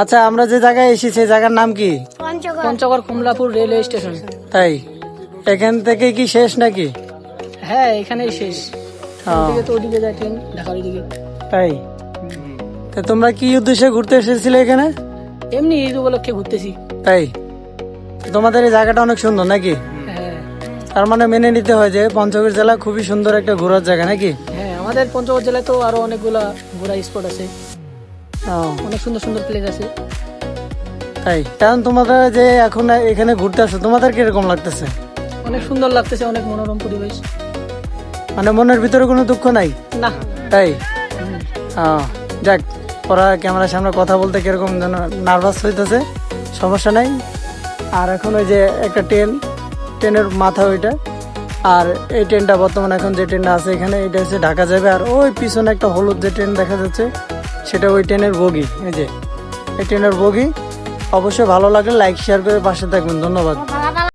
আচ্ছা, আমরা যে জায়গায় এসেছি সেই জায়গার নাম কি? Panchagarh Kamalapur railway station. তাই এখান থেকে কি শেষ নাকি? হ্যাঁ, এখানেই শেষ। ও, ওদিকে তো ওদিকে যায় ট্রেন, ঢাকার দিকে। তাই তা তোমরা কি উদ্দেশ্যে ঘুরতে এসেছিলে এখানে? এমনি ঈদ উপলক্ষে ঘুরতেছি। তাই তোমাদের এই জায়গাটা অনেক সুন্দর নাকি? হ্যাঁ তার মানে মেনে নিতে হয় যে পঞ্চগড় জেলা খুবই সুন্দর একটা ঘোরার জায়গা নাকি? হ্যাঁ, আমাদের পঞ্চগড় জেলায় তো আরো অনেকগুলা ঘোরা স্পট আছে, ও, অনেক সুন্দর সুন্দর প্লেস আছে। তাই কারণ তোমরা যে এখন এখানে ঘুরতে আসছো তোমাদের কিরকম লাগতেছে? অনেক সুন্দর লাগতেছে, অনেক মনোরম পরিবেশ। মানে মনের ভিতরে কোনো দুঃখ নাই? না। তাই যাক, ওরা ক্যামেরার সামনে কথা বলতে কিরকম যেন নার্ভাস হইতেছে, সমস্যা নাই। আর এখন ওই যে একটা ট্রেনের মাথা ওইটা, আর এই ট্রেনটা বর্তমানে এখন যে ট্রেনটা আছে এখানে এটা হচ্ছে ঢাকা যাবে। আর ওই পিছনে একটা হলুদ যে ট্রেন দেখা যাচ্ছে সেটা ওই ট্রেনের বগি। এই যে এই ট্রেনের বগি। অবশ্যই ভালো লাগলে লাইক শেয়ার করে পাশে থাকবেন। ধন্যবাদ।